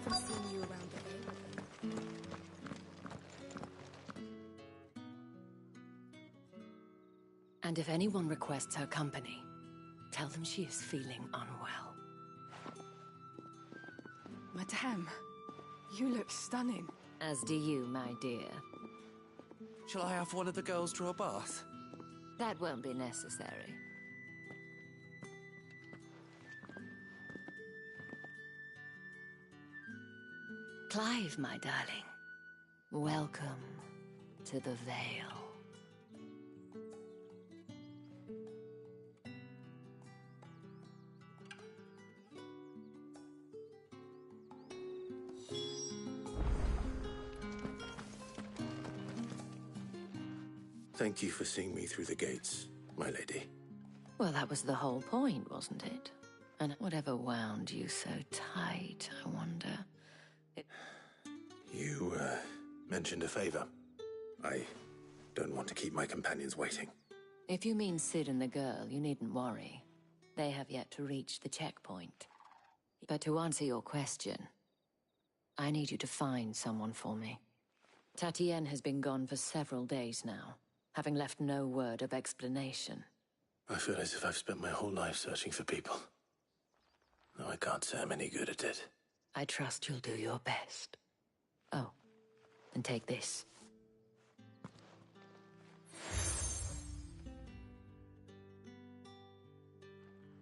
have seen you around the bay with them. And if anyone requests her company, tell them she is feeling unwell. Madame, you look stunning. As do you, my dear. Shall I have one of the girls draw a bath? That won't be necessary. Clive, my darling. Welcome to the Vale. Thank you for seeing me through the gates, my lady. Well, that was the whole point, wasn't it? And whatever wound you so tight, I wonder... You, mentioned a favor. I don't want to keep my companions waiting. If you mean Sid and the girl, you needn't worry. They have yet to reach the checkpoint. But to answer your question, I need you to find someone for me. Tatienne has been gone for several days now, having left no word of explanation. I feel as if I've spent my whole life searching for people. No, I can't say I'm any good at it. I trust you'll do your best. Oh, and take this.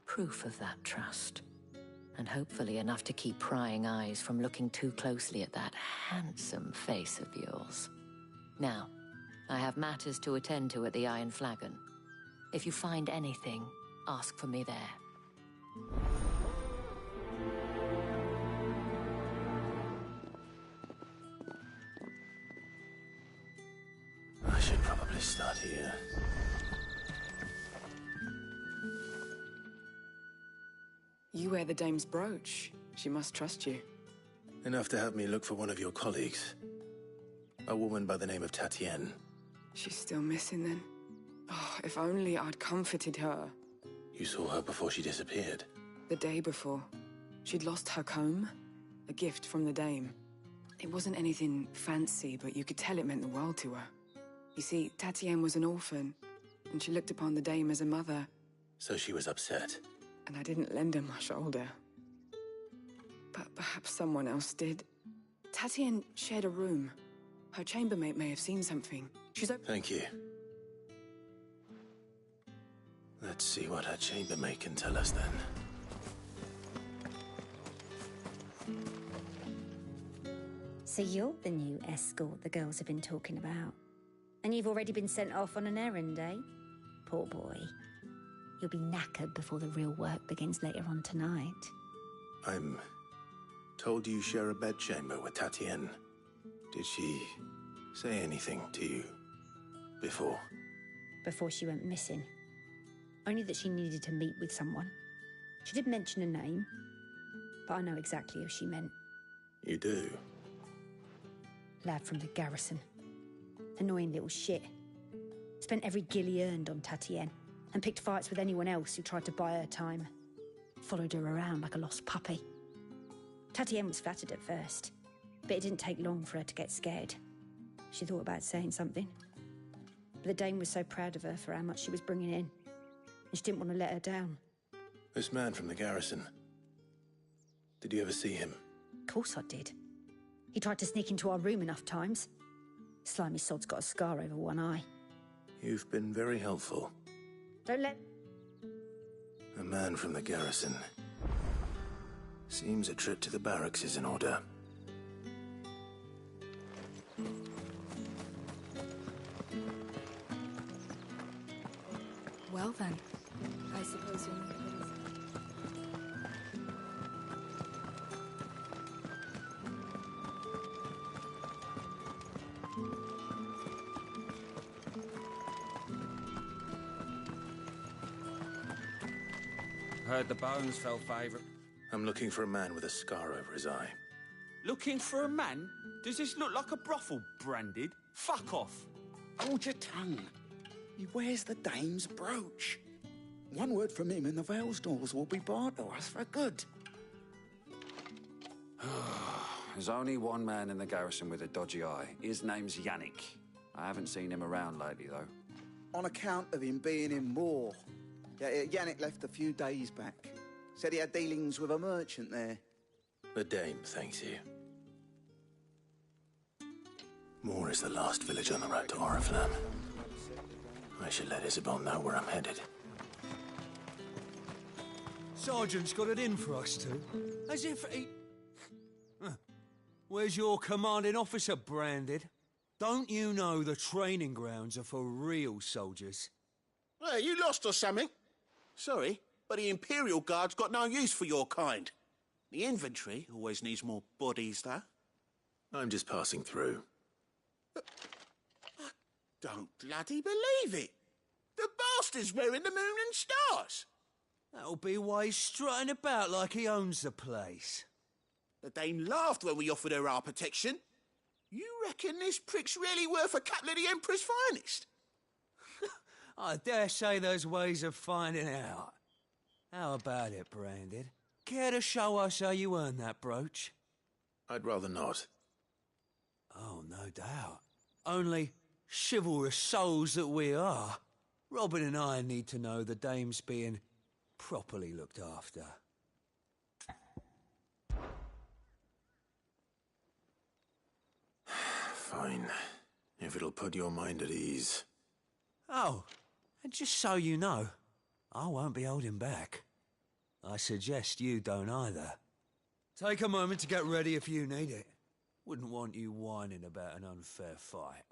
Proof of that trust. And hopefully enough to keep prying eyes from looking too closely at that handsome face of yours. Now, I have matters to attend to at the Iron Flagon. If you find anything, ask for me there. I should probably start here. You wear the dame's brooch. She must trust you. Enough to have me look for one of your colleagues. A woman by the name of Tatienne. She's still missing then. Oh, if only I'd comforted her. You saw her before she disappeared. The day before. She'd lost her comb. A gift from the dame. It wasn't anything fancy, but you could tell it meant the world to her. You see, Tatienne was an orphan, and she looked upon the dame as a mother. So she was upset. And I didn't lend her my shoulder. But perhaps someone else did. Tatienne shared a room. Her chambermaid may have seen something. She's open. Thank you. Let's see what her chambermaid can tell us then. So you're the new escort the girls have been talking about. And you've already been sent off on an errand, eh? Poor boy. You'll be knackered before the real work begins later on tonight. I'm told you share a bedchamber with Tatienne. Did she say anything to you before? Before she went missing. Only that she needed to meet with someone. She did mention a name, but I know exactly who she meant. You do? Lad from the garrison. Annoying little shit. Spent every guil he earned on Tatienne, and picked fights with anyone else who tried to buy her time. Followed her around like a lost puppy. Tatienne was flattered at first, but it didn't take long for her to get scared. She thought about saying something. But the dame was so proud of her for how much she was bringing in, and she didn't want to let her down. This man from the garrison. Did you ever see him? Of course I did. He tried to sneak into our room enough times. Slimy sod's got a scar over one eye. You've been very helpful. Don't let... A man from the garrison. Seems a trip to the barracks is in order. Well then, I suppose you'll need a little... Heard the bones fell favourite. I'm looking for a man with a scar over his eye. Looking for a man? Does this look like a brothel branded? Fuck off. Hold your tongue. He wears the dame's brooch. One word from him and the Vale's doors will be barred to us for good. There's only one man in the garrison with a dodgy eye. His name's Yannick. I haven't seen him around lately, though. On account of him being in war. Yeah, Yannick left a few days back. Said he had dealings with a merchant there. The dame thanks you. Moor is the last village on the road to Oriflamme. I should let Isabel know where I'm headed. Sergeant's got it in for us two. As if he... Where's your commanding officer, Branded? Don't you know the training grounds are for real soldiers? Hey, you lost or something? Sorry, but the Imperial Guard's got no use for your kind. The infantry always needs more bodies, though. I'm just passing through. I don't bloody believe it. The bastard's wearing the moon and stars. That'll be why he's strutting about like he owns the place. The dame laughed when we offered her our protection. You reckon this prick's really worth a couple of the Emperor's finest? I dare say there's ways of finding out. How about it, Branded? Care to show us how you earned that brooch? I'd rather not. Oh, no doubt. Only chivalrous souls that we are, Robin and I need to know the dame's being properly looked after. Fine. If it'll put your mind at ease. Oh, and just so you know, I won't be holding back. I suggest you don't either. Take a moment to get ready if you need it. Wouldn't want you whining about an unfair fight.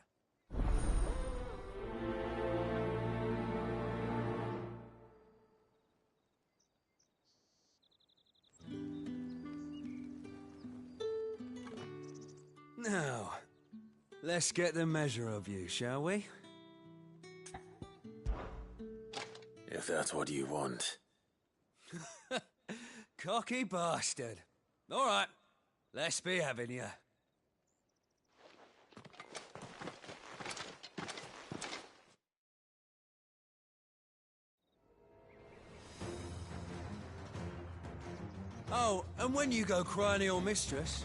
Now, let's get the measure of you, shall we? If that's what you want. Cocky bastard. All right, let's be having you. Oh, and when you go crying to your mistress,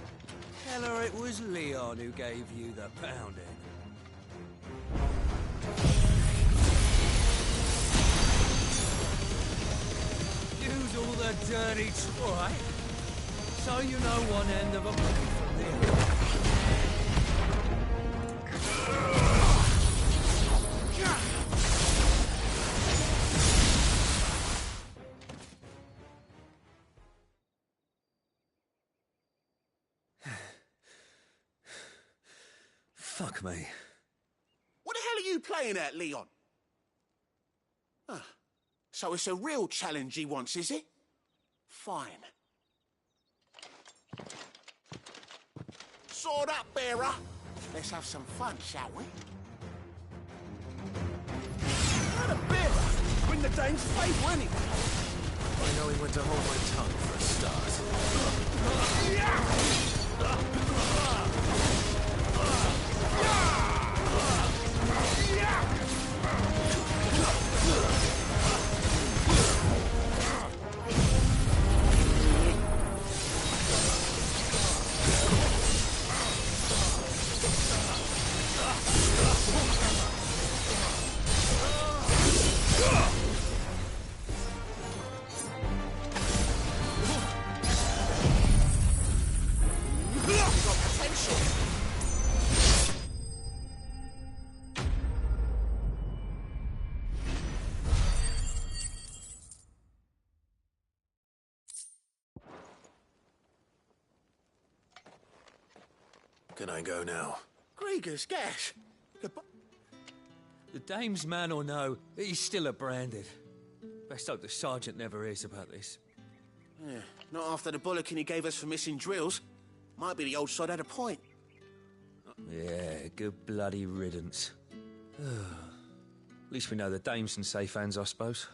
tell her it was Leon who gave you the pounding. Use all the dirty twat, so you know one end of a blade from the other. Fuck me. What the hell are you playing at, Leon? Ah, so it's a real challenge he wants, is it? Fine. Sword up, bearer. Let's have some fun, shall we? Not a bearer. Win the dame's favour anyway. I know he went to hold my tongue for a start. Can I go now? Grieger's gas. Goodbye. The dame's man or no, he's still a Branded. Best hope the sergeant never hears about this. Yeah, not after the bollocking he gave us for missing drills. Might be the old sod had a point. Yeah, good bloody riddance. At least we know the dame's in safe hands, I suppose.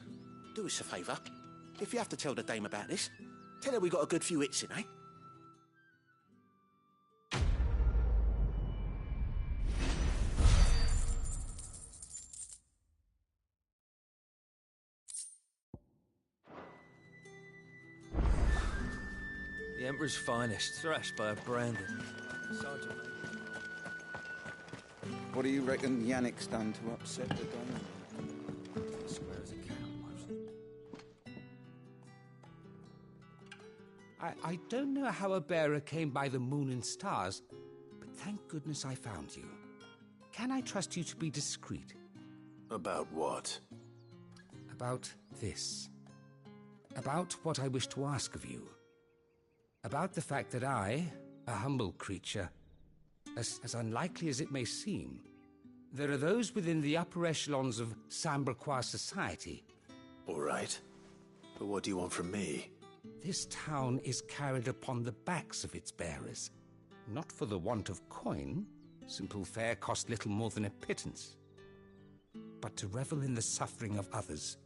Do us a favour. If you have to tell the dame about this, tell her we got a good few hits in, eh? The Emperor's finest, thrashed by a branded. Sergeant. What do you reckon Yannick's done to upset the dame? Square as a cow, I don't know how a bearer came by the moon and stars, but thank goodness I found you. Can I trust you to be discreet? About what? About this. About what I wish to ask of you. About the fact that I, a humble creature, as unlikely as it may seem, there are those within the upper echelons of Samberquois society. All right. But what do you want from me? This town is carried upon the backs of its bearers. Not for the want of coin. Simple fare cost little more than a pittance. But to revel in the suffering of others.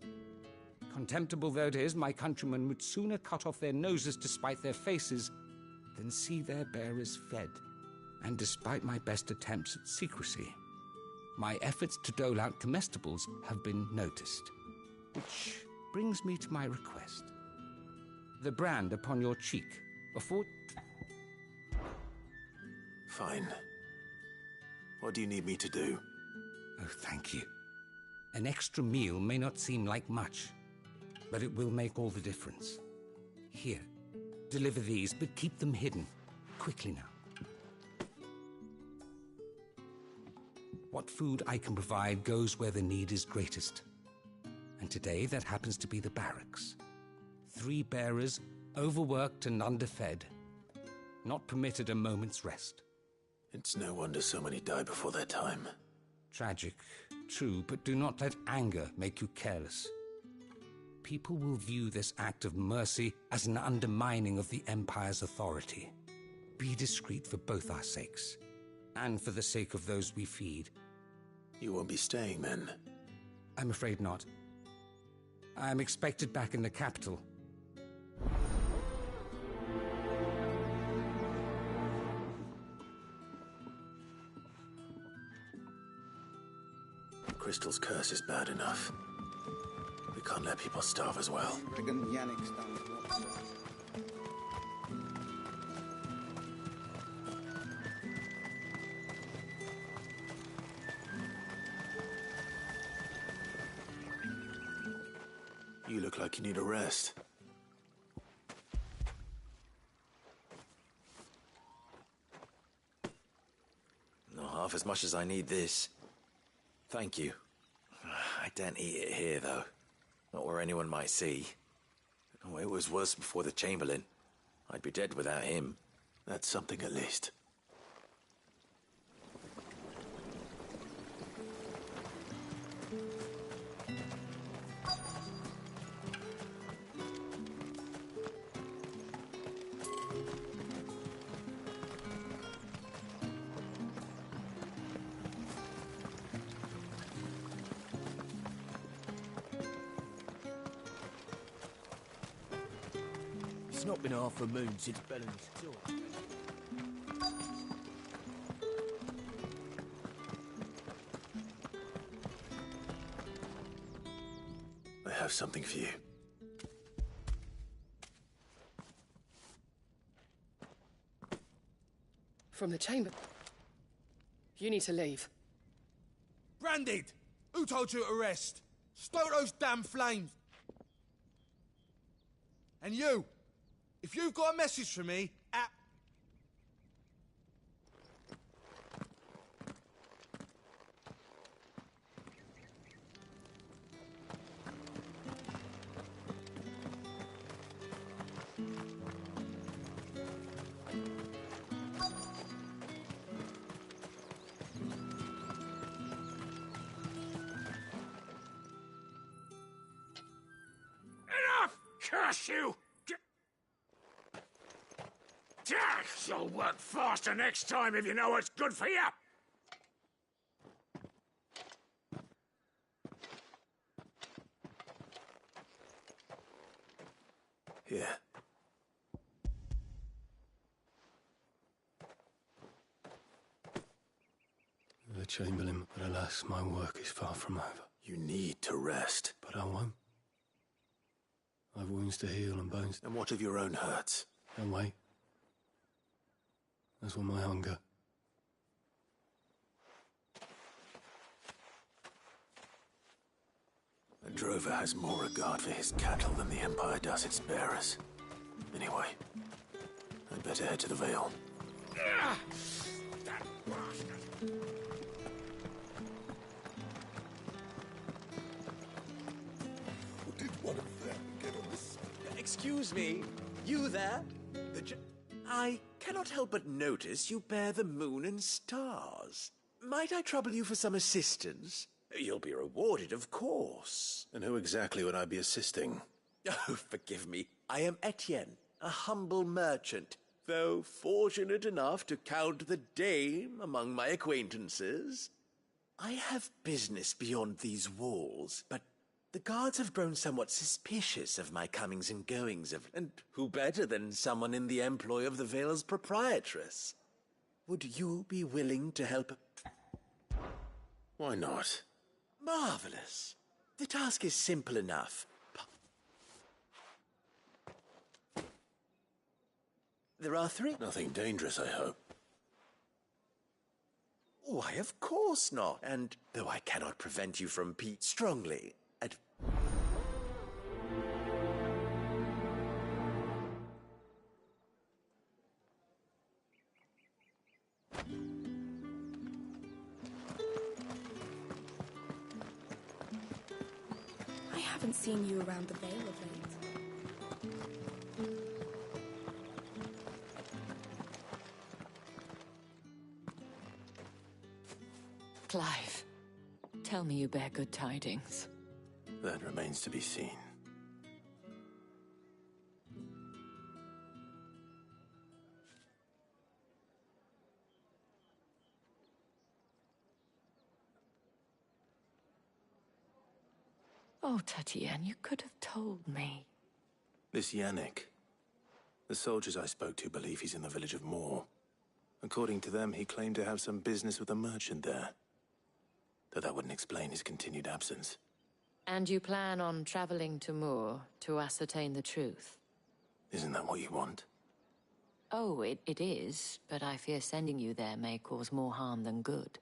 Contemptible though it is, my countrymen would sooner cut off their noses to spite their faces than see their bearers fed. And despite my best attempts at secrecy, my efforts to dole out comestibles have been noticed. Which brings me to my request. The brand upon your cheek afford... Fine. What do you need me to do? Oh, thank you. An extra meal may not seem like much, but it will make all the difference. Here, deliver these, but keep them hidden. Quickly now. What food I can provide goes where the need is greatest. And today, that happens to be the barracks. 3 bearers, overworked and underfed. Not permitted a moment's rest. It's no wonder so many die before their time. Tragic, true, but do not let anger make you careless. People will view this act of mercy as an undermining of the Empire's authority. Be discreet for both our sakes, and for the sake of those we feed. You won't be staying then? I'm afraid not. I am expected back in the capital. Crystal's curse is bad enough. We can't let people starve as well. I reckon Yannick's done to upset. You look like you need a rest. Not half as much as I need this. Thank you. I daren't eat it here, though. Not where anyone might see. Oh, it was worse before the Chamberlain. I'd be dead without him. That's something at least. It's not been half a moon since Bellamy's killed. I have something for you. From the chamber. You need to leave. Branded! Who told you to rest? Stoke those damn flames! And you! If you've got a message for me, Enough! Curse you! You'll work faster next time if you know what's good for you! Here. The Chamberlain, but alas, my work is far from over. You need to rest. But I won't. I've wounds to heal and bones. And what of your own hurts? Don't wait. as will my hunger. A drover has more regard for his cattle than the Empire does its bearers. Anyway, I'd better head to the Vale. That bastard! Did one of them get on this? Excuse me, you there? I cannot help but notice you bear the moon and stars. Might I trouble you for some assistance? You'll be rewarded, of course. And who exactly would I be assisting? Oh, forgive me. I am Etienne, a humble merchant, though fortunate enough to count the dame among my acquaintances. I have business beyond these walls, but the guards have grown somewhat suspicious of my comings and goings, and who better than someone in the employ of the Vale's proprietress? Would you be willing to help? Why not? Marvelous. The task is simple enough. There are 3? Nothing dangerous, I hope. Why, of course not. And though I cannot prevent you from strongly, I haven't seen you around the Vale of late. Clive, tell me you bear good tidings. That remains to be seen. Oh, Tatienne, you could have told me. This Yannick. The soldiers I spoke to believe he's in the village of Moor. According to them, he claimed to have some business with a merchant there. Though that wouldn't explain his continued absence. And you plan on traveling to Moor to ascertain the truth? Isn't that what you want? Oh, it is, but I fear sending you there may cause more harm than good.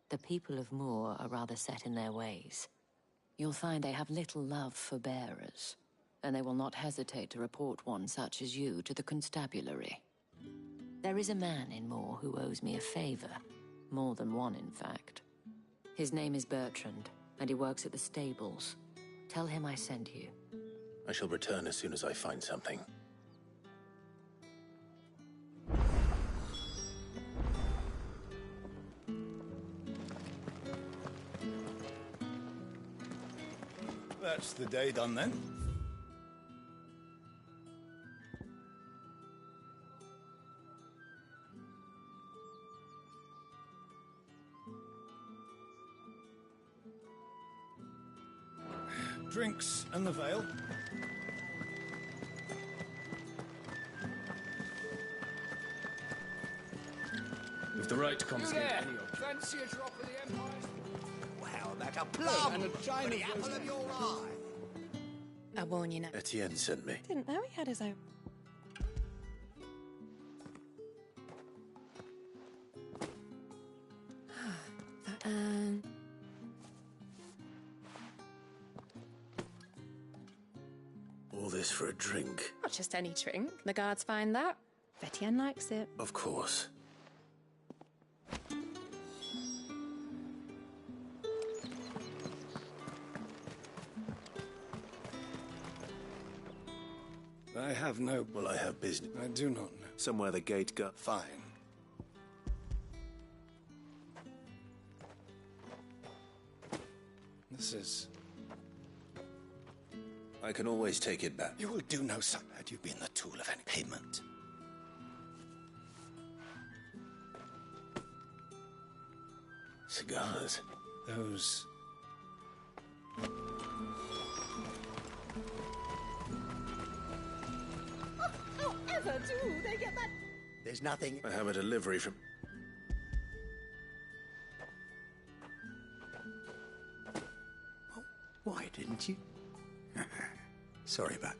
The people of Moor are rather set in their ways. You'll find they have little love for bearers, and they will not hesitate to report one such as you to the constabulary. There is a man in Moor who owes me a favor. More than one, in fact. His name is Bertrand, and he works at the stables. Tell him I sent you. I shall return as soon as I find something. That's the day done then. Drinks and the Vale. With the right to confiscate any object. Fancy a drop of the Empire? Well, that's a plum and a china for the apple of your eye. I warn you now. Etienne sent me. Didn't know he had his own. All this for a drink? Not just any drink. The guards find that. Etienne likes it. Of course. I have no... Well, I have business. I do not know. Somewhere the gate got... Fine. This is... I can always take it back. You will do no such had you been the tool of any payment. Cigars. Those... However do they get that? There's nothing... I have a delivery from... Oh, why didn't you? Sorry about...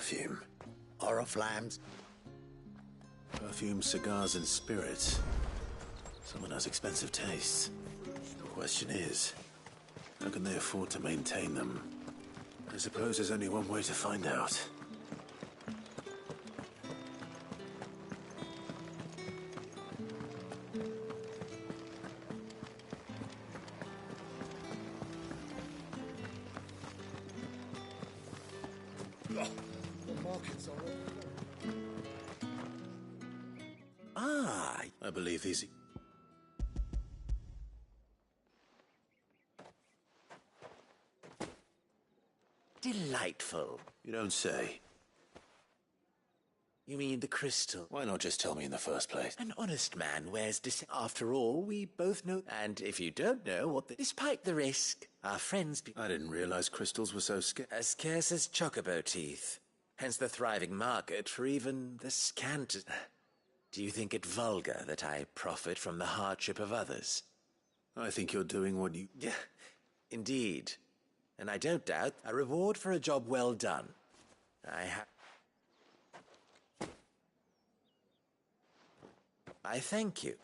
Perfume. Oriflammes. Perfume, cigars, and spirits. Someone has expensive tastes. The question is, how can they afford to maintain them? I suppose there's only one way to find out. I believe these... Delightful. You don't say. You mean the crystal? Why not just tell me in the first place? An honest man wears After all, we both know. And if you don't know what despite the risk, our friends... I didn't realize crystals were so scarce. As scarce as chocobo teeth. Hence the thriving market for even the scant... Do you think it vulgar that I profit from the hardship of others? I think you're doing what you... Yeah, indeed. And I don't doubt a reward for a job well done. I thank you.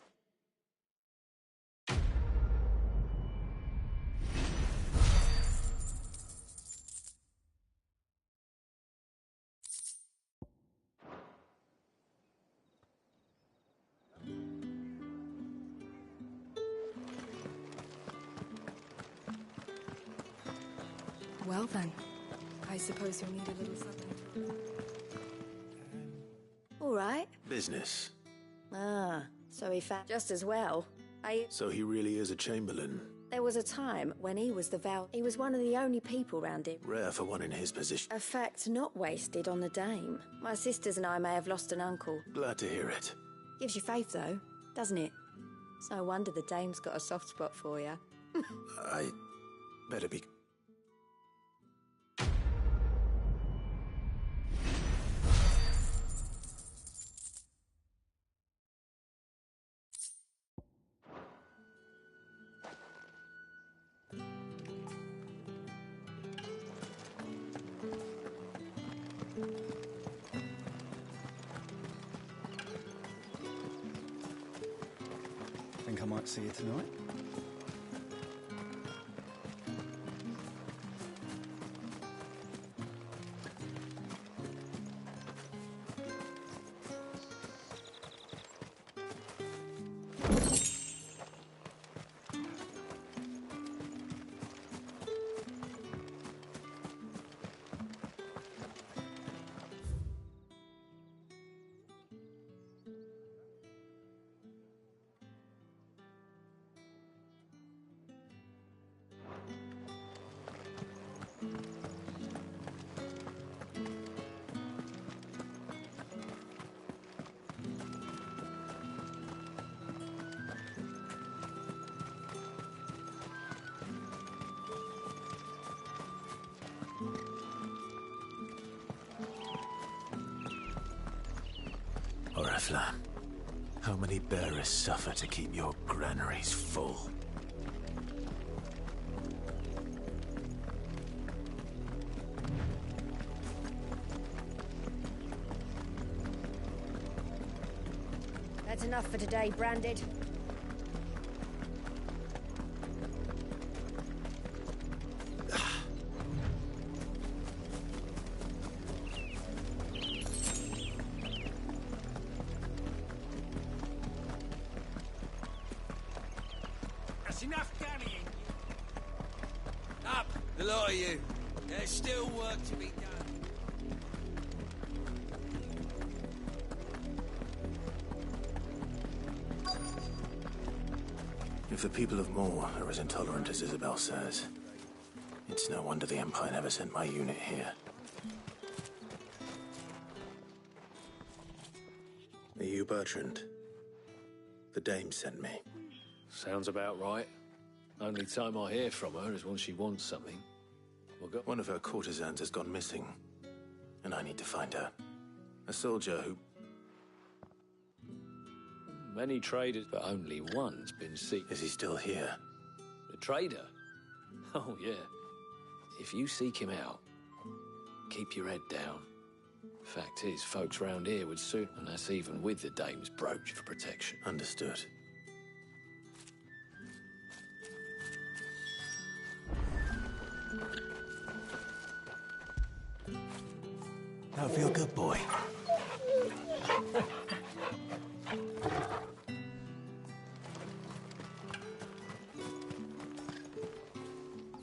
Well then, I suppose you'll need a little something. All right. Business. Ah, so he found just as well. So he really is a Chamberlain. There was a time when he was he was one of the only people round him. Rare for one in his position. A fact not wasted on the dame. My sisters and I may have lost an uncle. Glad to hear it. Gives you faith, though, doesn't it? It's no wonder the dame's got a soft spot for you. I better be... Think I might see you tonight? Oriflamme, how many bearers suffer to keep your granaries full? That's enough for today, Branded. That's enough carrying. Up, the lot of you. There's still work to be done. If the people of Moor are as intolerant as Isabel says, it's no wonder the Empire never sent my unit here. Are you Bertrand? The dame sent me. Sounds about right. Only time I hear from her is when she wants something. One of her courtesans has gone missing, and I need to find her. A soldier who... Many traders, but only one's been seen. Is he still here? The trader? Oh, yeah. If you seek him out, keep your head down. Fact is, folks round here would suit, and that's even with the dame's brooch for protection. Understood. Don't feel good, boy.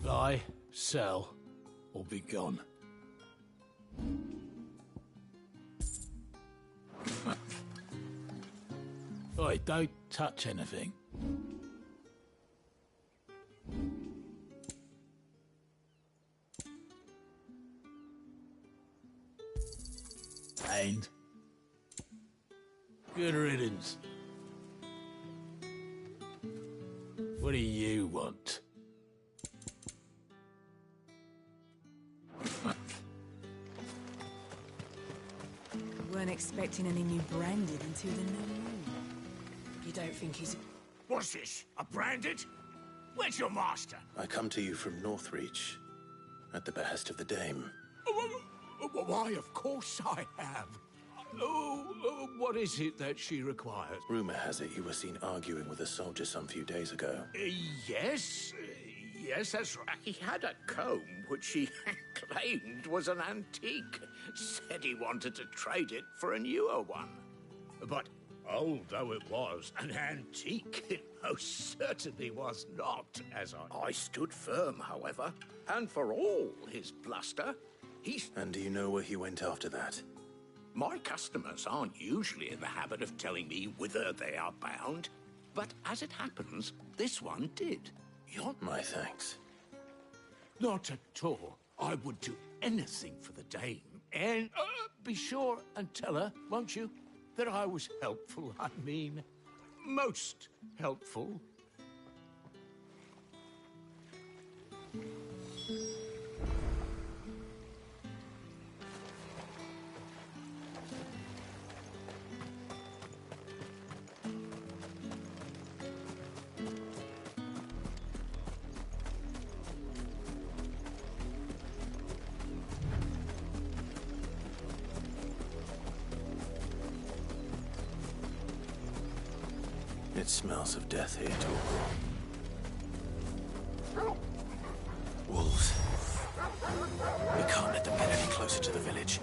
Buy, sell, or be gone. Oi, don't touch anything. And good riddance. What do you want? Weren't expecting any new branded until the new moon. You don't think he's... What's this? A branded? Where's your master? I come to you from Northreach, at the behest of the Dame. Why, of course I have. What is it that she requires? Rumor has it you were seen arguing with a soldier some few days ago. Yes, that's right. He had a comb which he claimed was an antique. Said he wanted to trade it for a newer one. But old though it was, an antique it most certainly was not, as I stood firm, however. And for all his bluster, he's... And do you know where he went after that? My customers aren't usually in the habit of telling me whither they are bound, but as it happens, this one did. My thanks. Not at all. I would do anything for the Dame. And be sure and tell her, won't you, that I was helpful. I mean, most helpful. It smells of death here, Torgal. Wolves. We can't let them get any closer to the village.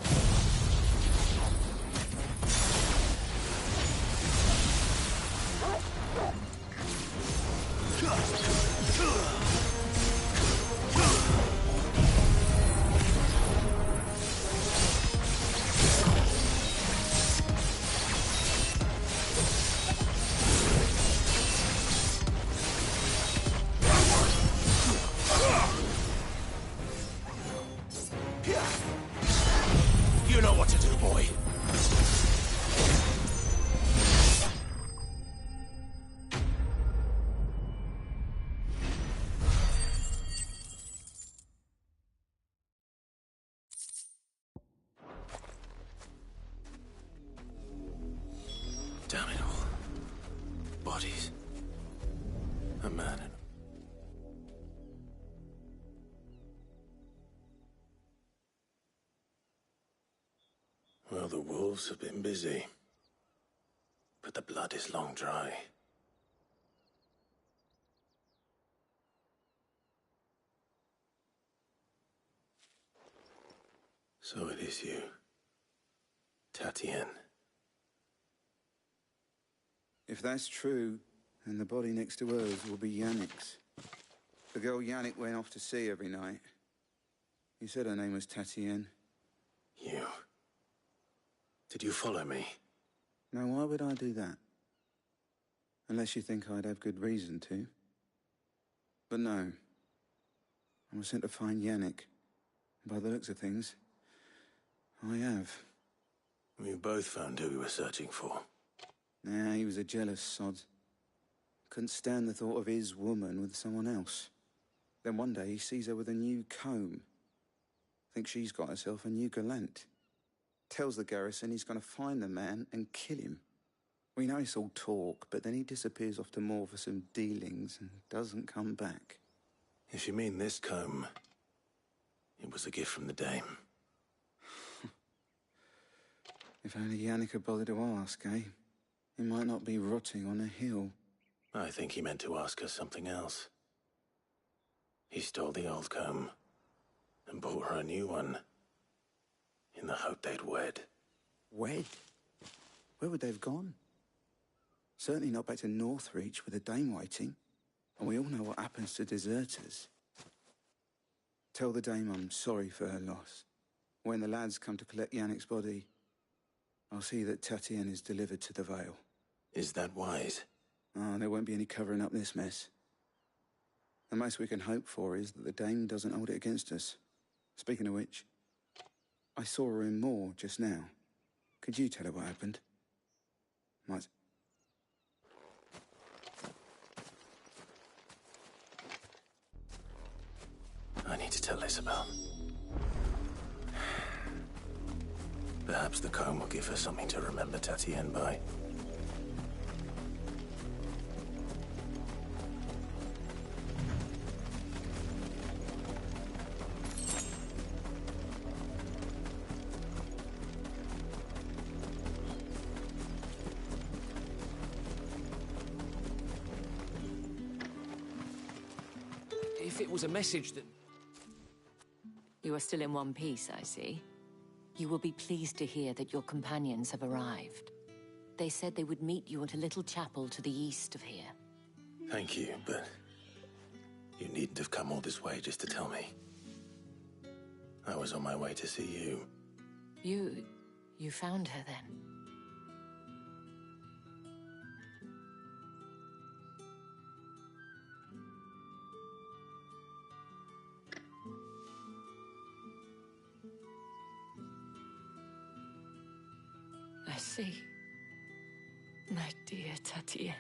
You know what to do, boy. Damn it all. Bodies. A man and... Well, the wolves have been busy. But the blood is long dry. So it is you, Tatienne. If that's true, then the body next to hers will be Yannick's. The girl Yannick went off to see every night. You said her name was Tatienne. You... Did you follow me? Now, why would I do that? Unless you think I'd have good reason to. But no. I was sent to find Yannick. By the looks of things, I have. We both found who we were searching for. Nah, he was a jealous sod. Couldn't stand the thought of his woman with someone else. Then one day he sees her with a new comb. Thinks she's got herself a new gallant. Tells the garrison he's going to find the man and kill him. We know it's all talk, but then he disappears off to Moor for some dealings and doesn't come back. If you mean this comb, it was a gift from the Dame. If only Yannick had bothered to ask, eh? He might not be rotting on a hill. I think he meant to ask her something else. He stole the old comb and bought her a new one in the hope they'd wed. Wed? Where would they have gone? Certainly not back to Northreach with a dame waiting. And we all know what happens to deserters. Tell the dame I'm sorry for her loss. When the lads come to collect Yannick's body, I'll see that Tatienne is delivered to the Vale. Is that wise? Oh, there won't be any covering up this mess. The most we can hope for is that the dame doesn't hold it against us. Speaking of which, I saw her in Moor just now. Could you tell her what happened? Might... I need to tell Isabel. Perhaps the comb will give her something to remember Tatienne by. If it was a message that... You are still in one piece, I see. You will be pleased to hear that your companions have arrived. They said they would meet you at a little chapel to the east of here. Thank you, but you needn't have come all this way just to tell me. I was on my way to see you. You found her then? I see. My dear Tatienne.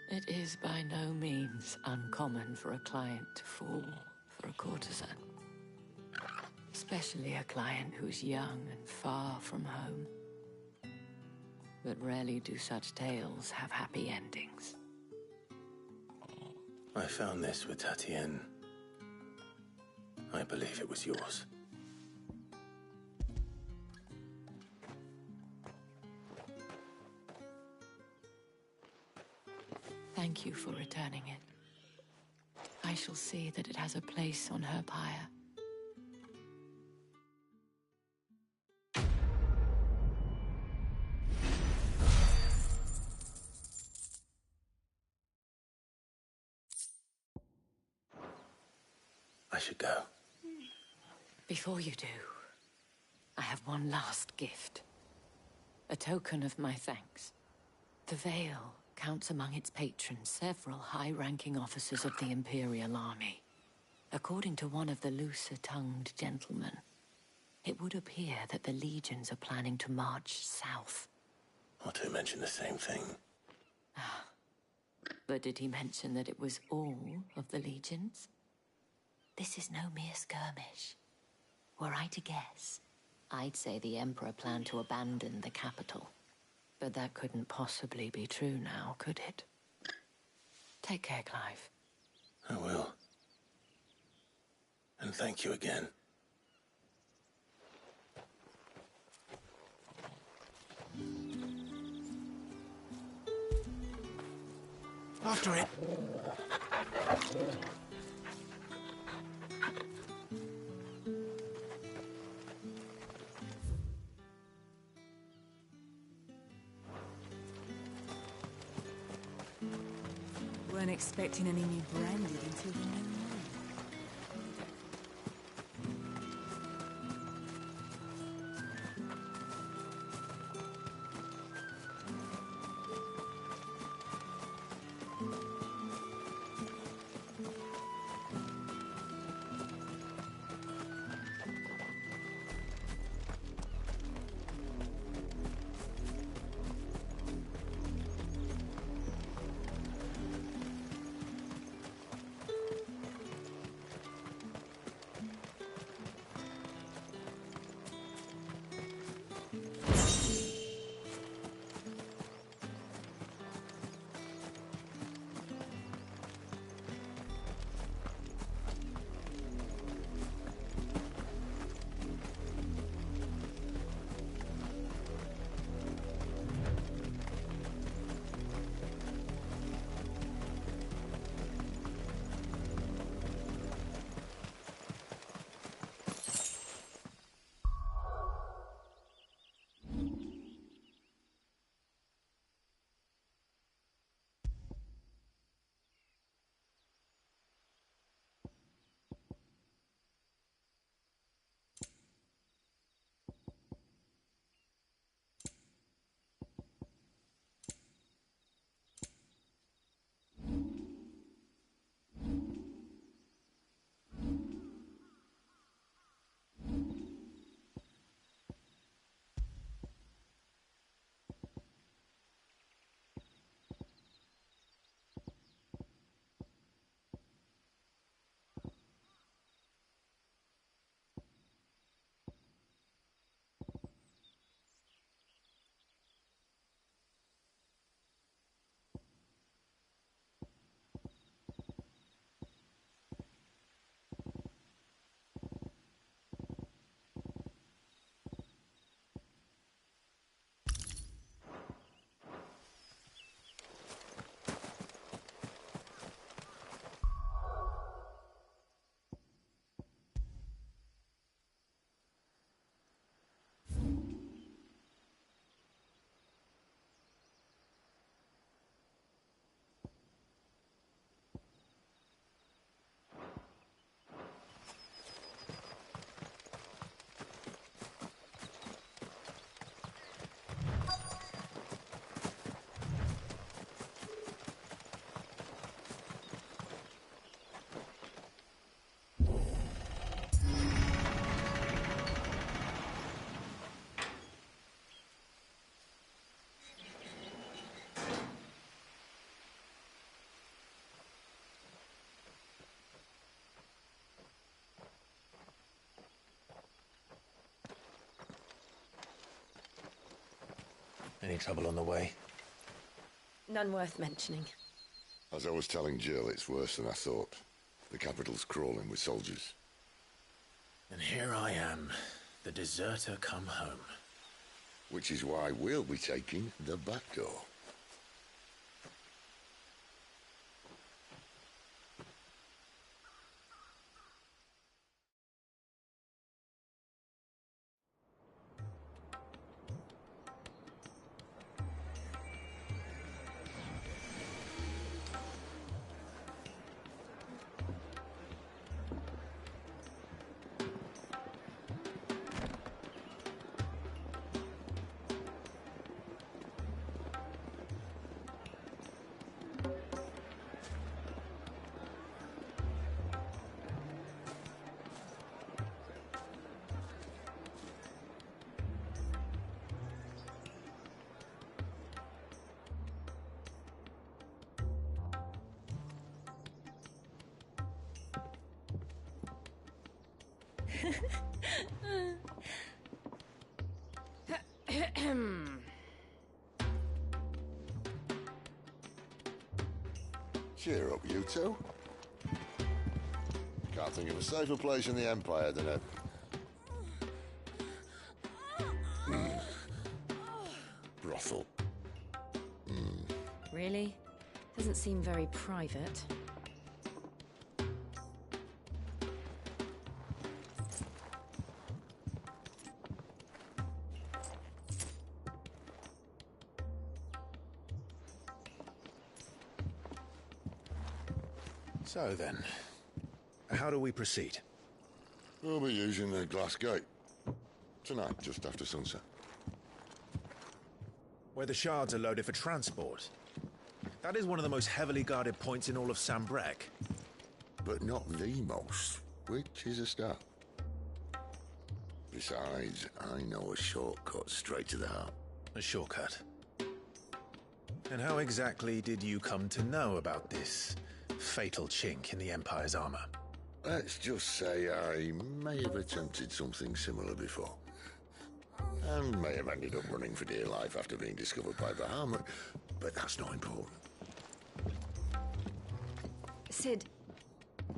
It is by no means uncommon for a client to fall for a courtesan. Especially a client who's young and far from home. But rarely do such tales have happy endings. I found this with Tatienne. I believe it was yours. Thank you for returning it. I shall see that it has a place on her pyre. I should go. Before you do, I have one last gift. A token of my thanks. The Vale counts among its patrons several high-ranking officers of the Imperial Army. According to one of the looser-tongued gentlemen, it would appear that the legions are planning to march south. Or to mention the same thing. But did he mention that it was all of the legions? This is no mere skirmish. Were I to guess, I'd say the Emperor planned to abandon the capital. But that couldn't possibly be true now, could it? Take care, Clive. I will. And thank you again. After it. Weren't expecting any new branded until the new moon. Any trouble on the way? None worth mentioning. As I was telling Jill, it's worse than I thought. The capital's crawling with soldiers. And here I am, the deserter come home. Which is why we'll be taking the back door. Cheer up, you two. Can't think of a safer place in the Empire than a... brothel. Really? Doesn't seem very private. So then, how do we proceed? We'll be using the glass gate. Tonight, just after sunset. Where the shards are loaded for transport. That is one of the most heavily guarded points in all of Sambrek. But not the most, which is a start. Besides, I know a shortcut straight to the heart. A shortcut? And how exactly did you come to know about this fatal chink in the Empire's armor? Let's just say I may have attempted something similar before. And may have ended up running for dear life after being discovered by Bahamut, but that's not important. Sid,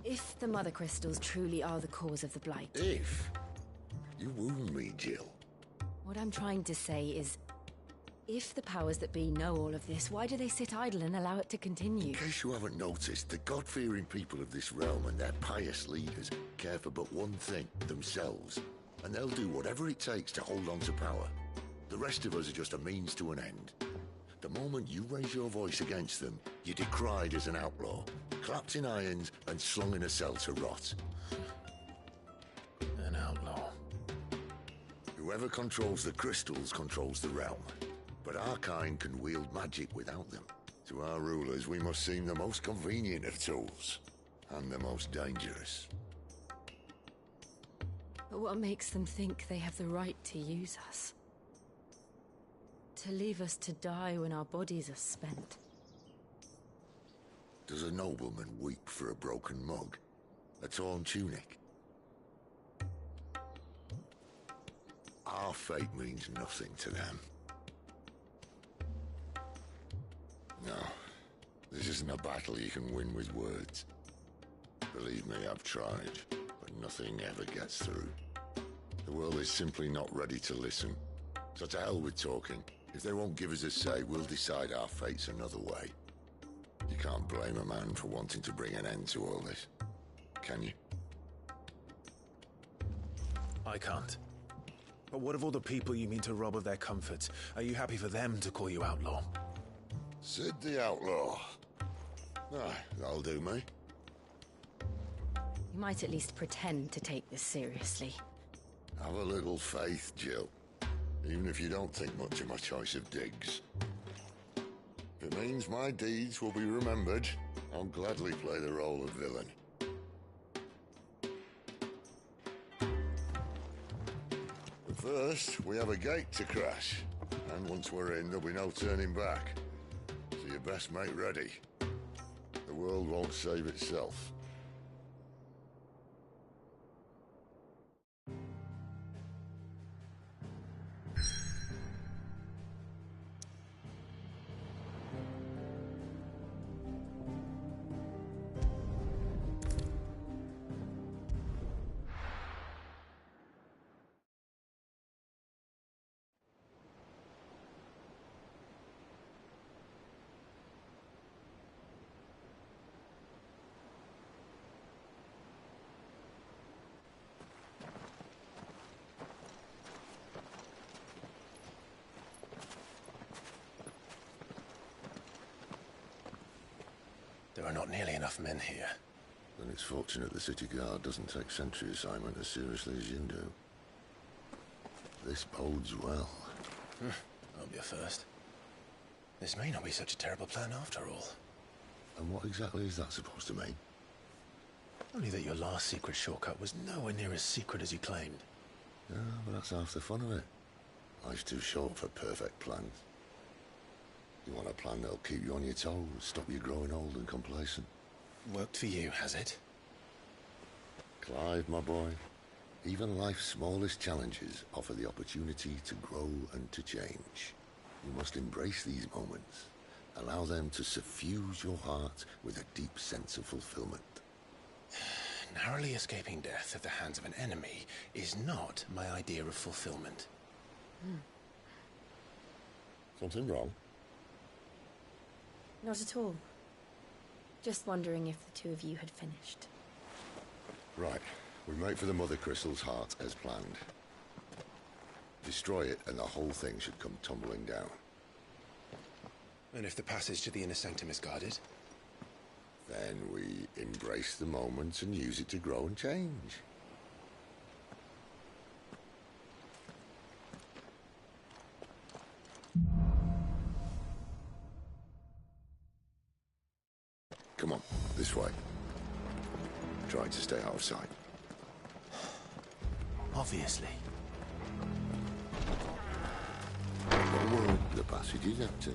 if the Mother Crystals truly are the cause of the Blight... If? You wound me, Jill. What I'm trying to say is, if the powers that be know all of this, why do they sit idle and allow it to continue? In case you haven't noticed, the God-fearing people of this realm and their pious leaders care for but one thing, themselves. And they'll do whatever it takes to hold on to power. The rest of us are just a means to an end. The moment you raise your voice against them, you're decried as an outlaw, clapped in irons and slung in a cell to rot. An outlaw. Whoever controls the crystals controls the realm. But our kind can wield magic without them. To our rulers, we must seem the most convenient of tools. And the most dangerous. But what makes them think they have the right to use us? To leave us to die when our bodies are spent? Does a nobleman weep for a broken mug? A torn tunic? Our fate means nothing to them. No, this isn't a battle you can win with words. Believe me, I've tried, but nothing ever gets through. The world is simply not ready to listen. So to hell with talking. If they won't give us a say, we'll decide our fates another way. You can't blame a man for wanting to bring an end to all this, can you? I can't. But what of all the people you mean to rob of their comforts? Are you happy for them to call you outlaw? Sid the Outlaw. Ah, that'll do me. You might at least pretend to take this seriously. Have a little faith, Jill. Even if you don't think much of my choice of digs. If it means my deeds will be remembered, I'll gladly play the role of villain. But first, we have a gate to crash. And once we're in, there'll be no turning back. So you best make ready. The world won't save itself. not nearly enough men here. Then it's fortunate the City Guard doesn't take sentry assignment as seriously as you do. This bodes well. I'll be a first. This may not be such a terrible plan after all. And what exactly is that supposed to mean? Only that your last secret shortcut was nowhere near as secret as you claimed. Yeah, but that's half the fun of it. Life's too short for perfect plans. You want a plan that'll keep you on your toes, stop you growing old and complacent. Worked for you, has it? Clive, my boy, even life's smallest challenges offer the opportunity to grow and to change. You must embrace these moments. Allow them to suffuse your heart with a deep sense of fulfillment. Narrowly escaping death at the hands of an enemy is not my idea of fulfillment. Something wrong? Not at all. Just wondering if the two of you had finished. Right. We make for the Mother Crystal's heart as planned. Destroy it and the whole thing should come tumbling down. And if the passage to the inner sanctum is guarded? Then we embrace the moment and use it to grow and change. Come on, this way. Try to stay out of sight. Obviously. Don't worry, the passage is empty.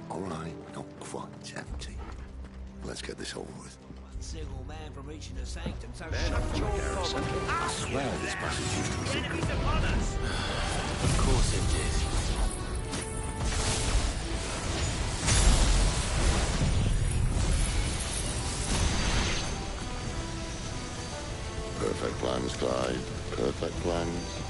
All right, not quite empty. Let's get this over with. One single man from reaching the sanctum, so Men shut on your the garrison. gob. I swear this passage used to be The secret. enemy's upon us! Of course it did. Perfect plans, Clive. Perfect plans.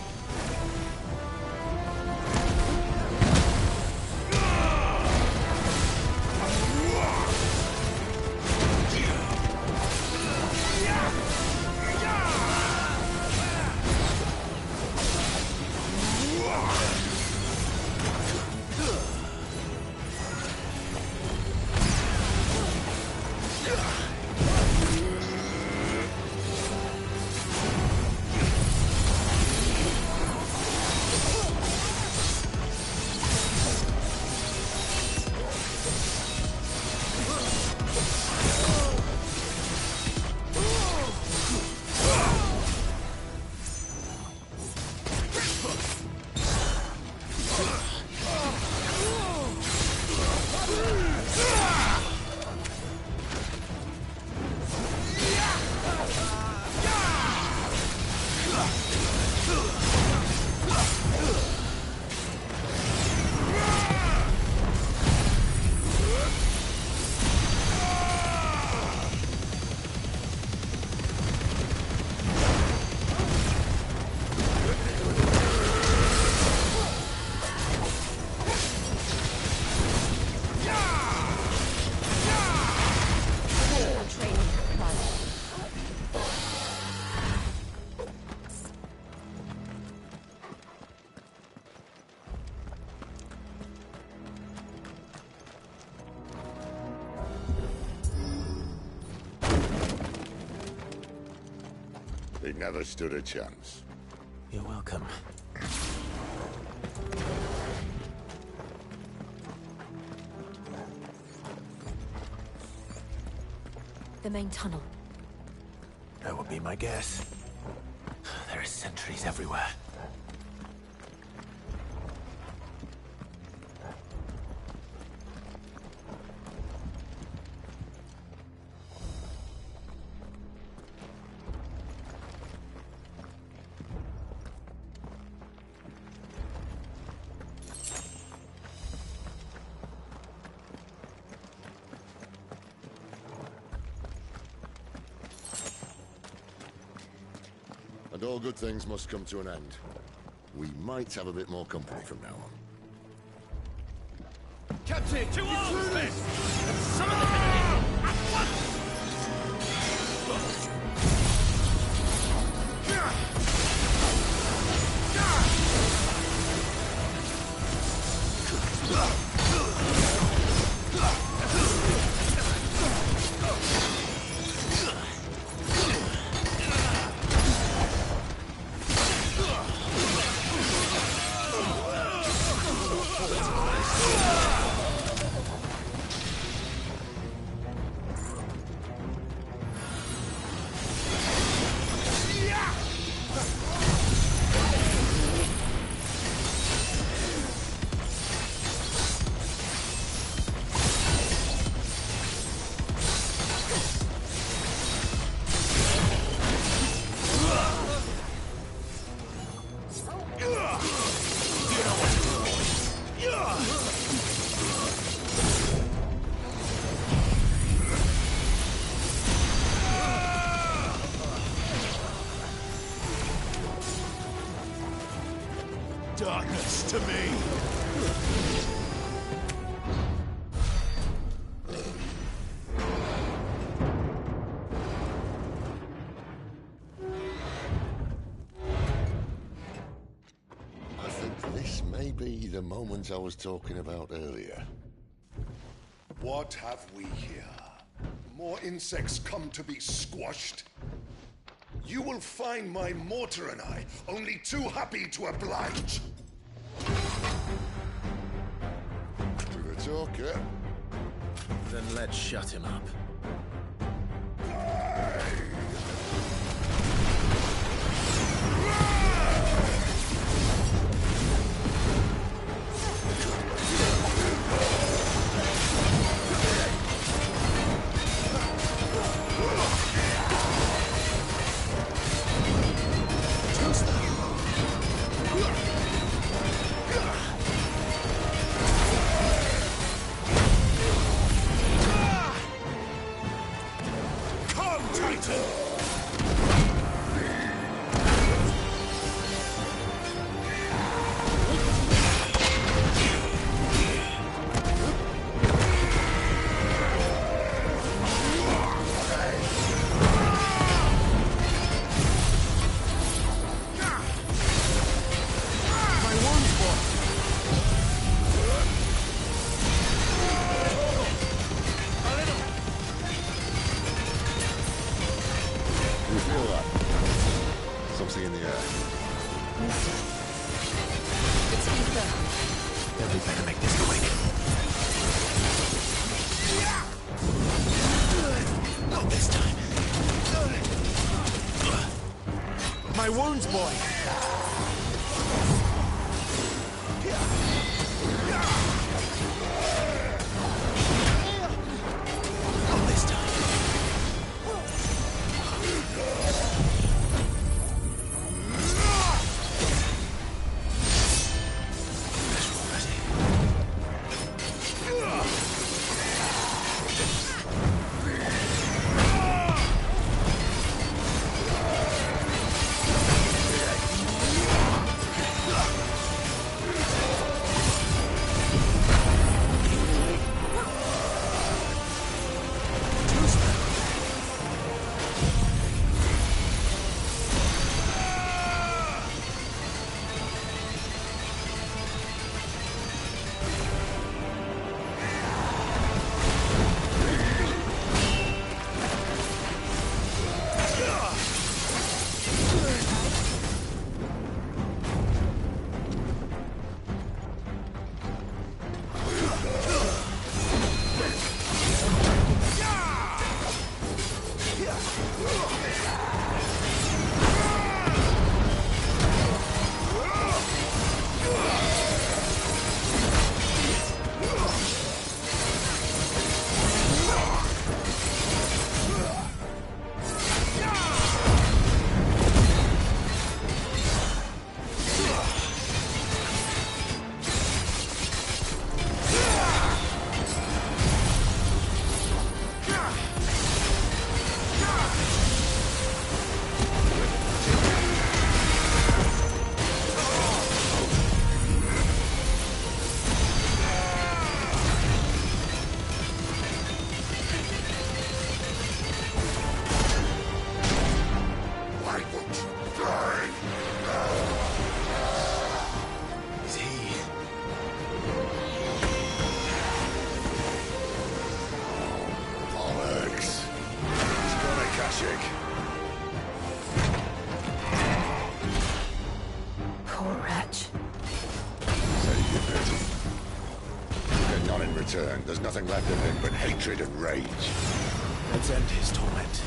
They never stood a chance. You're welcome. The main tunnel. That would be my guess. There are sentries everywhere. And all good things must come to an end. We might have a bit more company from now on. Captain! To arms, men! Summon the cannon at once! Darkness to me! I think this may be the moment I was talking about earlier. What have we here? More insects come to be squashed? You will find my mortar and I only too happy to oblige. To the talker. Then let's shut him up. Something in the air. It's ether. Then we better make this quick. Not this time. My wounds, boy! Not this time. match. Save your pity. You get none in return. There's nothing left of him but hatred and rage. Let's end his torment.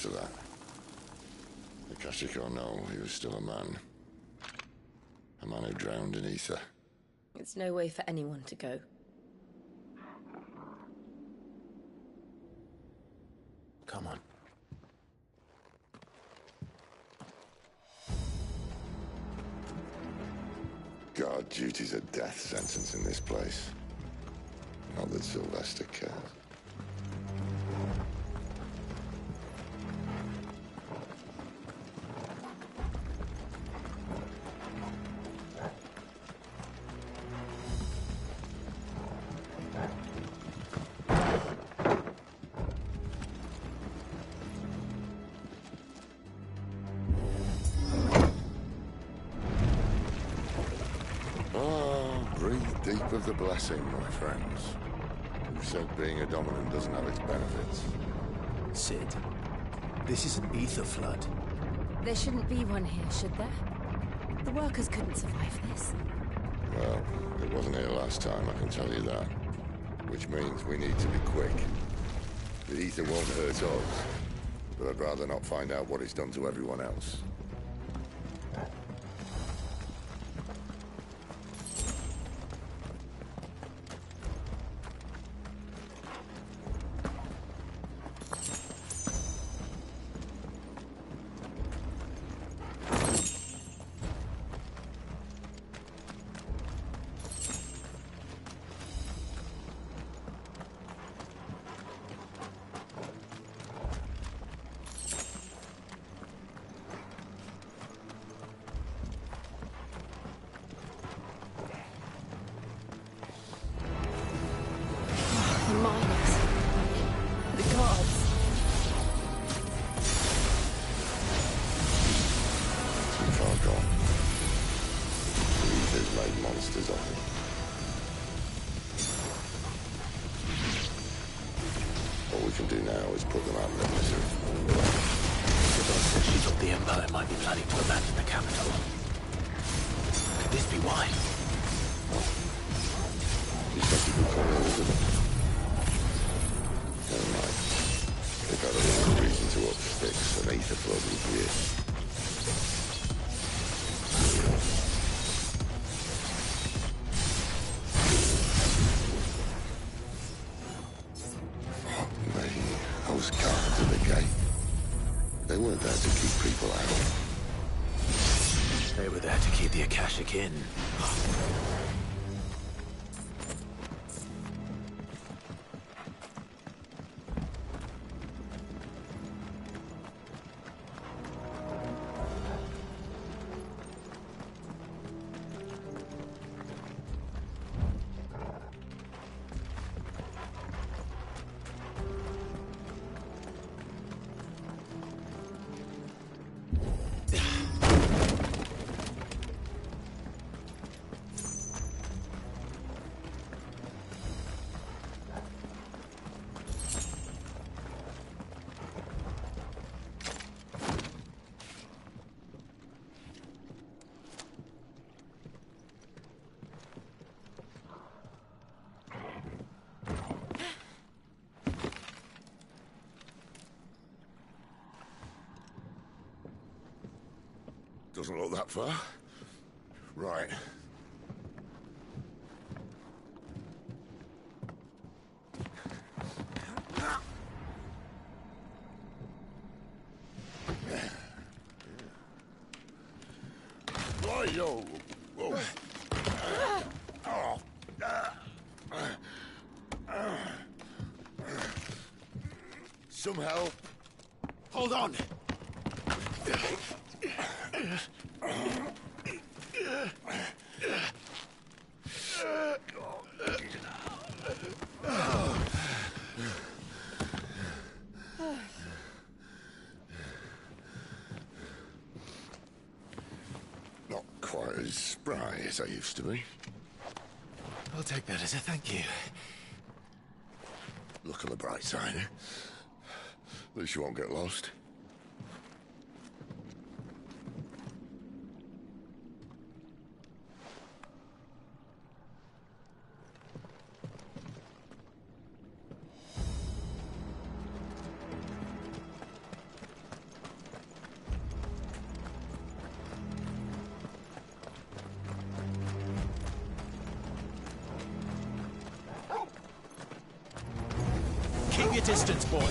To that. Akashic or no, he was still a man. A man who drowned in ether. It's no way for anyone to go. Come on. Guard duty's a death sentence in this place. Not that Sylvester cares. Deep of the blessing, my friends. Who said being a dominant doesn't have its benefits? Sid, this is an ether flood. There shouldn't be one here, should there? The workers couldn't survive this. Well, it wasn't here last time, I can tell you that. Which means we need to be quick. The ether won't hurt us, but I'd rather not find out what it's done to everyone else. made monsters of them. All we can do now is put them out of their misery. The boss said she thought the Empire might be planning to abandon the capital. Could this be why? These must have been colonials, isn't it? Never mind. They've got a little reason to up sticks and ether flood with years. Those guards at the gate. They weren't there to keep people out. They were there to keep the Akashic in. Doesn't look that far. Right. Right, yo. Whoa. Some help. Hold on. Not quite as spry as I used to be. I'll take that as a thank you. Look on the bright side, eh? At least you won't get lost. Keep your distance, boy.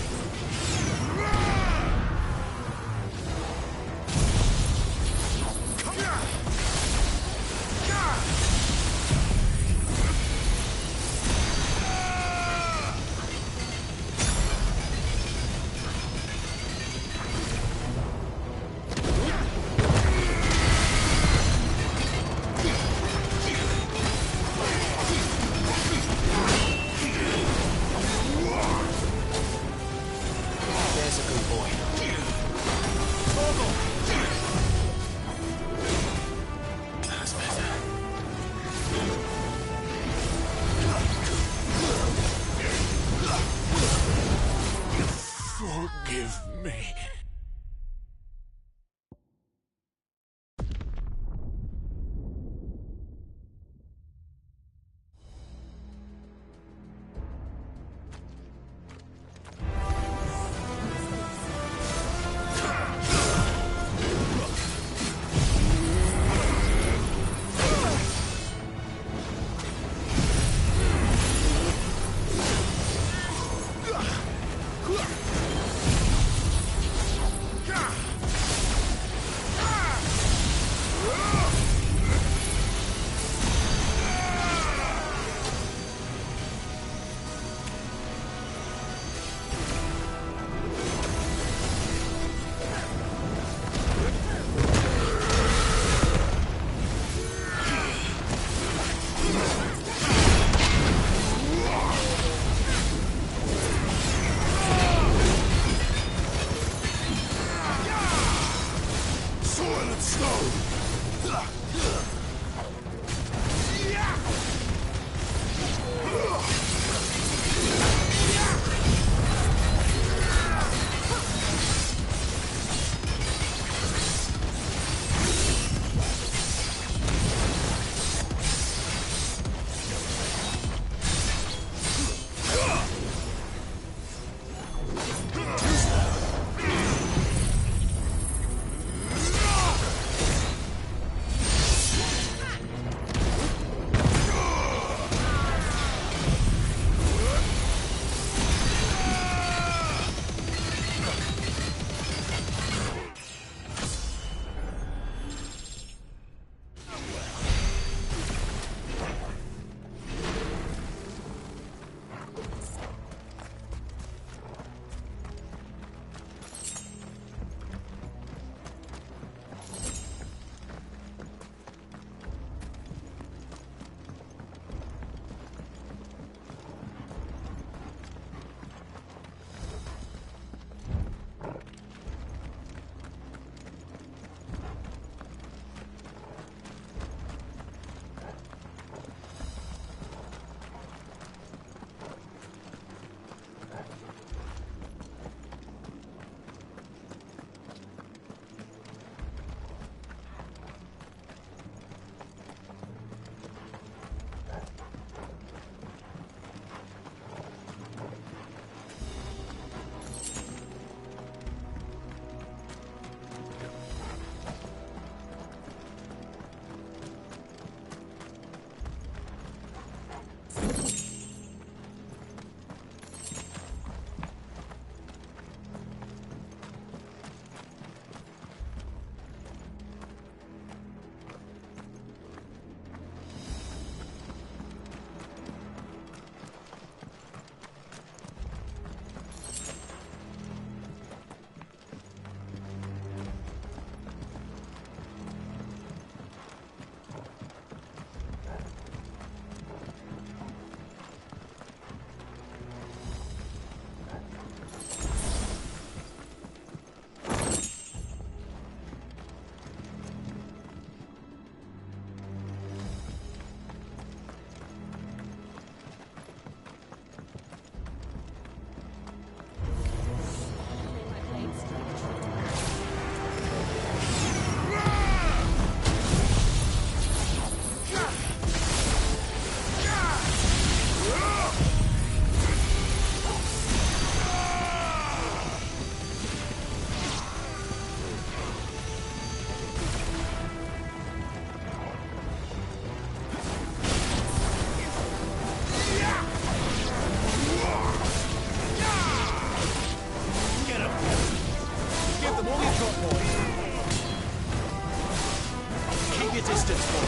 bastards for?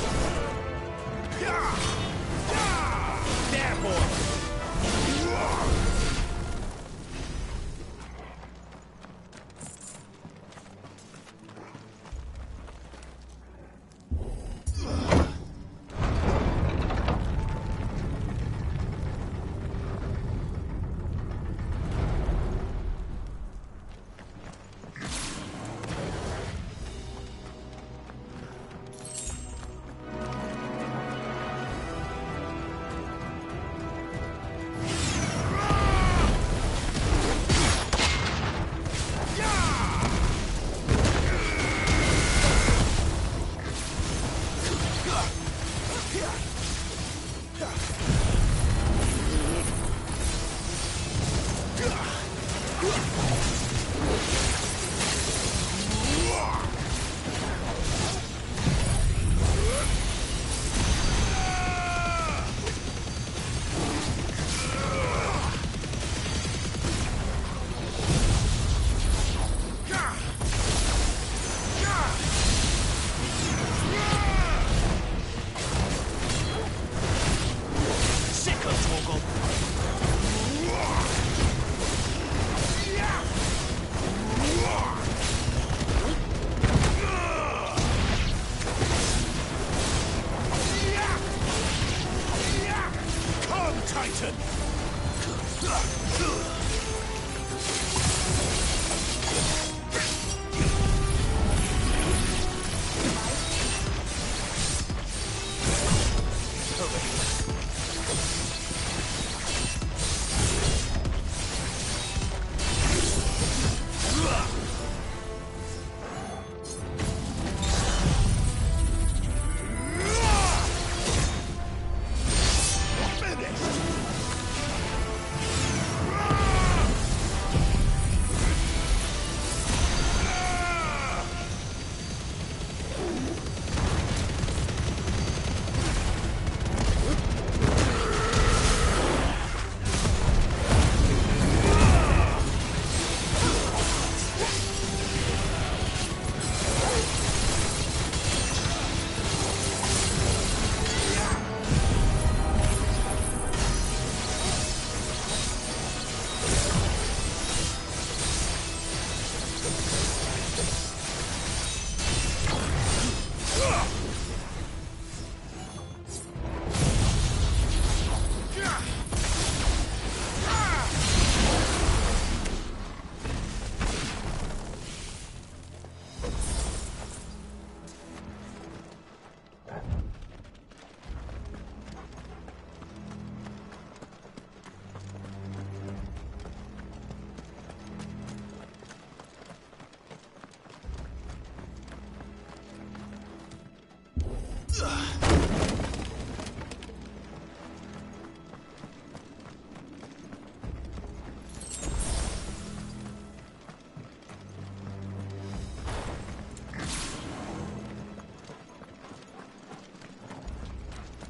There, boy!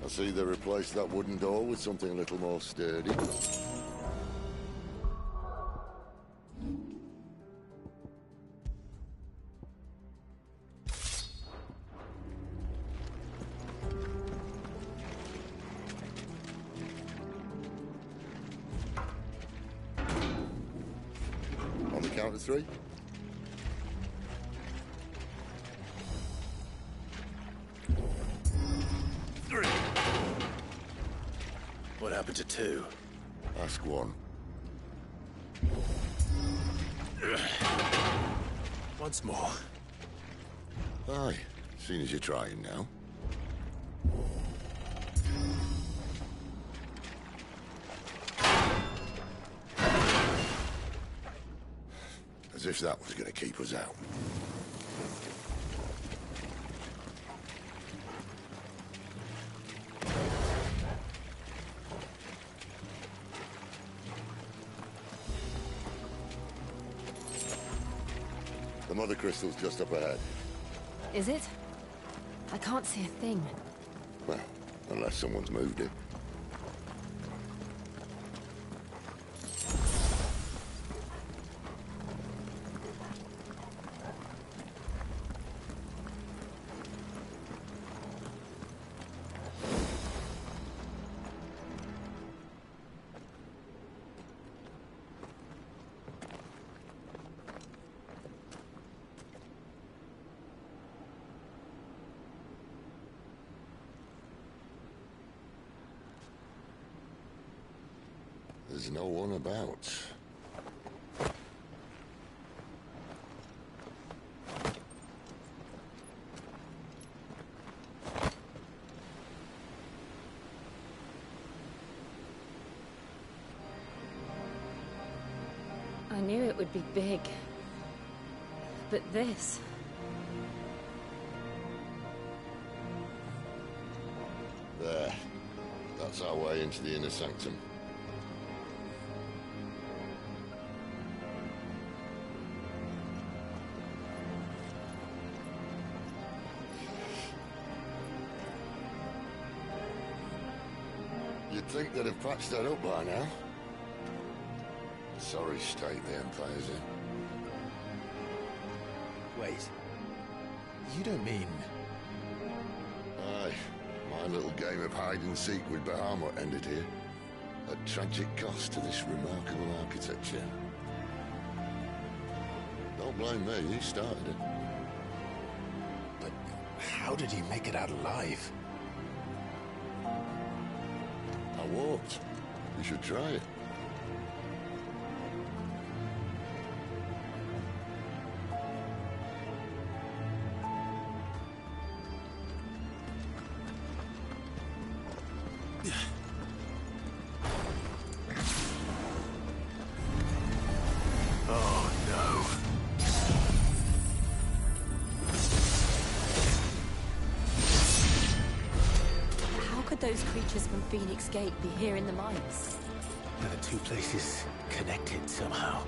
I see they replaced that wooden door with something a little more sturdy. On the count of three. What happened to two? Ask one. Once more. Aye, seeing as you're trying now. As if that was going to keep us out. The mother crystal's just up ahead. Is it? I can't see a thing. Well, unless someone's moved it. There's no one about. I knew it would be big. But this... There. That's our way into the inner sanctum. You'd think they'd have patched that up by now. Sorry state the Empire's in. Wait. You don't mean... Aye. My little game of hide-and-seek with Bahamut ended here. At tragic cost to this remarkable architecture. Don't blame me, he started it. But how did he make it out alive? I walked. You should try it. Oh no. How could those creatures from Phoenix Gate be here in the mines? Are the two places connected somehow?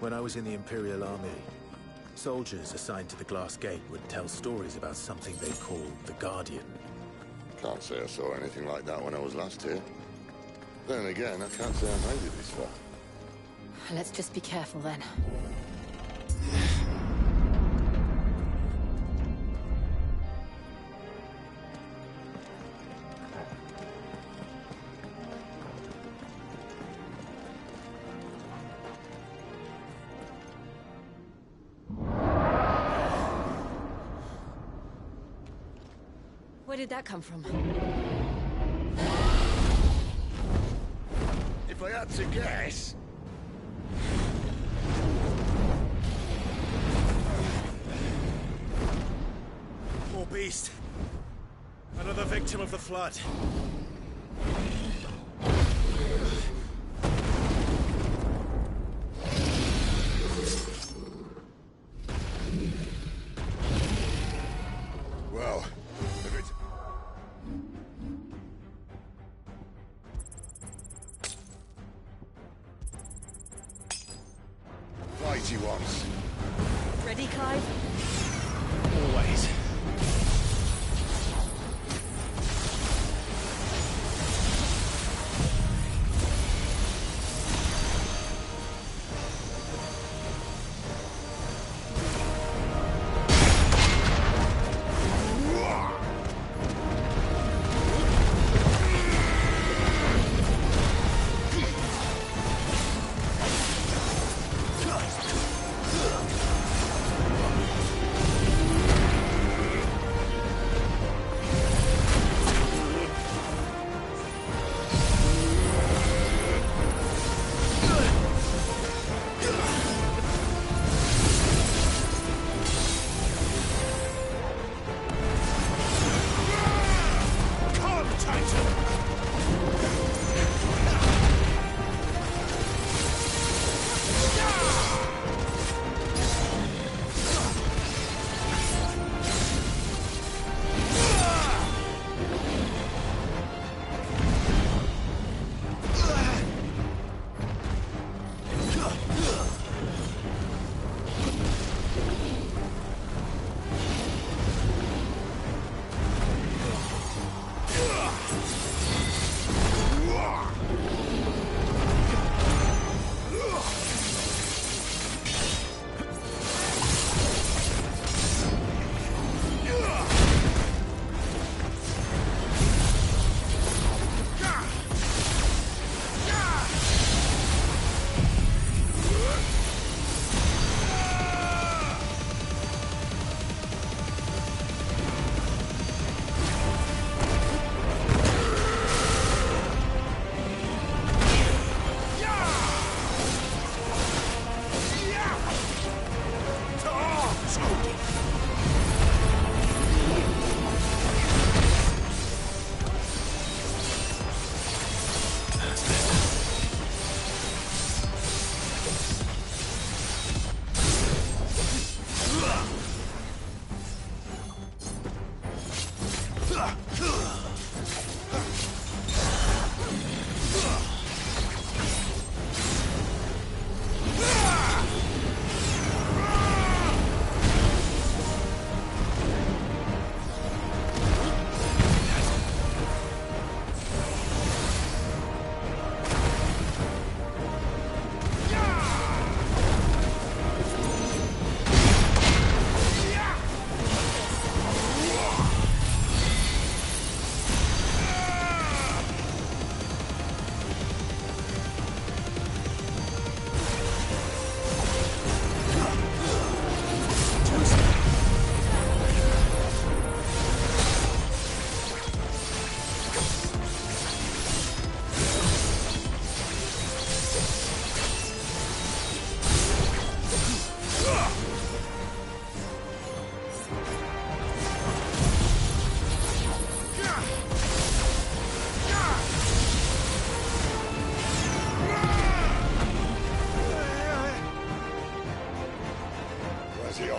When I was in the Imperial Army, soldiers assigned to the Glass Gate would tell stories about something they called the Guardian. Can't say I saw anything like that when I was last here. Then again, I can't say I made it this far. Let's just be careful then. Where did that come from? If I had to guess... Poor beast. Another victim of the flood. Well, if it's... Right he wants. Ready, Clive? Always.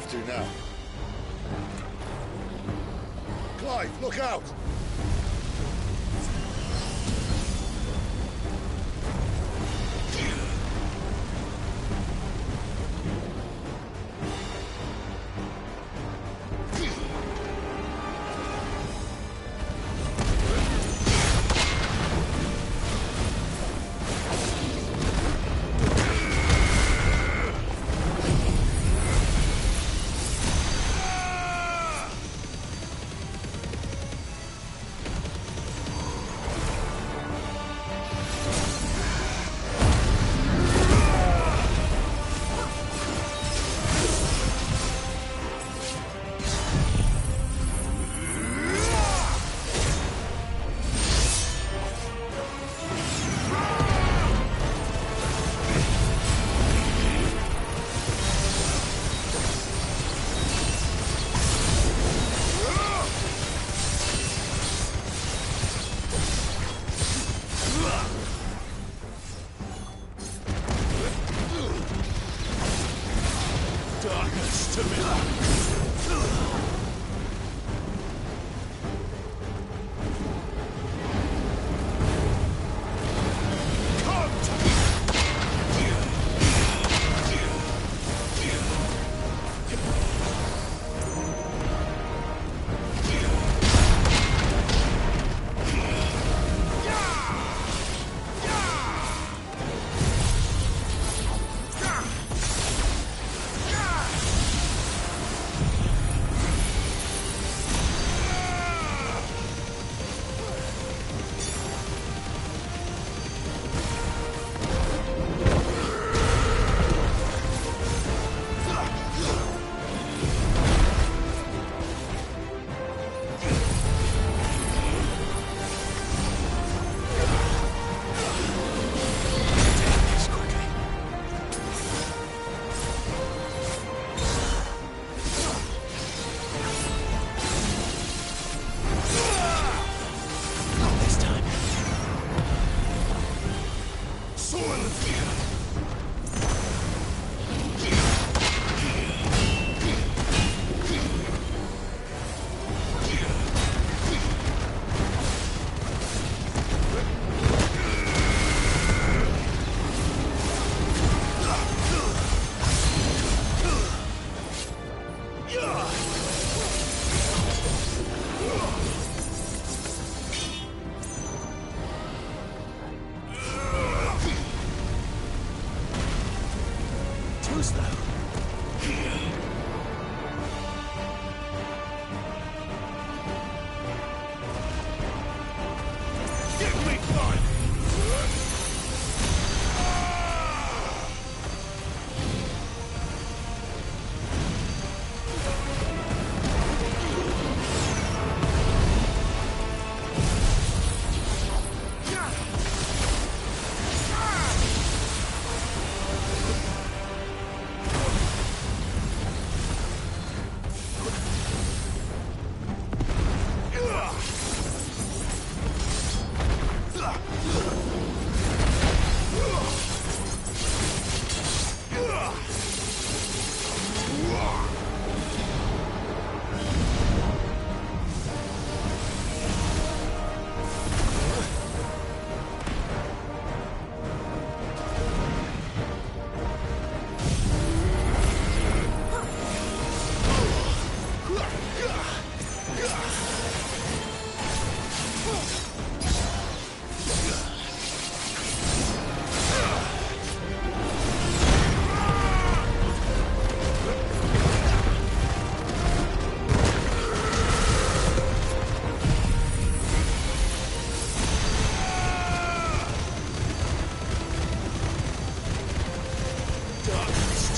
to now. Clive, look out!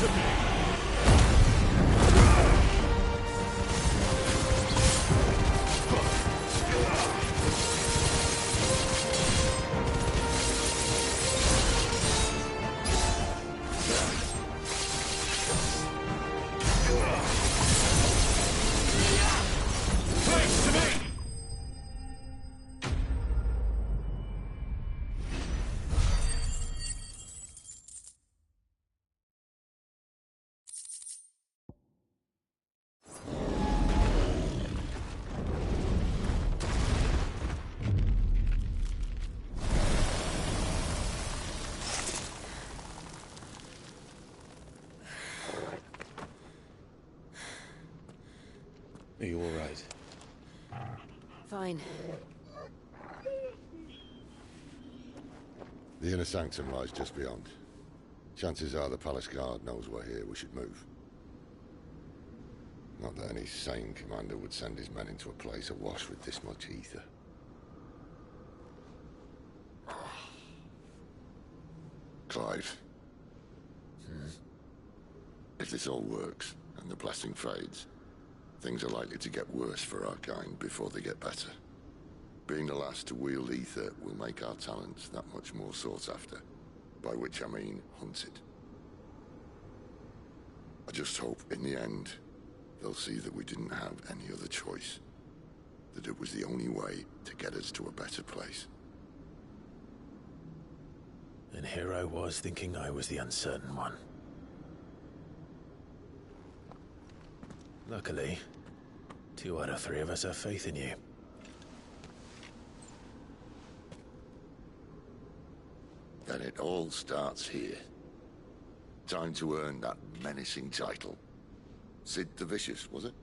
to me! Are you all right? Fine. The inner sanctum lies just beyond. Chances are the palace guard knows we're here. We should move. Not that any sane commander would send his men into a place awash with this much ether. Clive. If this all works, and the blessing fades, things are likely to get worse for our kind before they get better. Being the last to wield ether will make our talents that much more sought after. By which I mean hunted. I just hope, in the end, they'll see that we didn't have any other choice. That it was the only way to get us to a better place. And here I was thinking I was the uncertain one. Luckily, 2 out of 3 of us have faith in you. Then it all starts here. Time to earn that menacing title. Sid the Vicious, was it?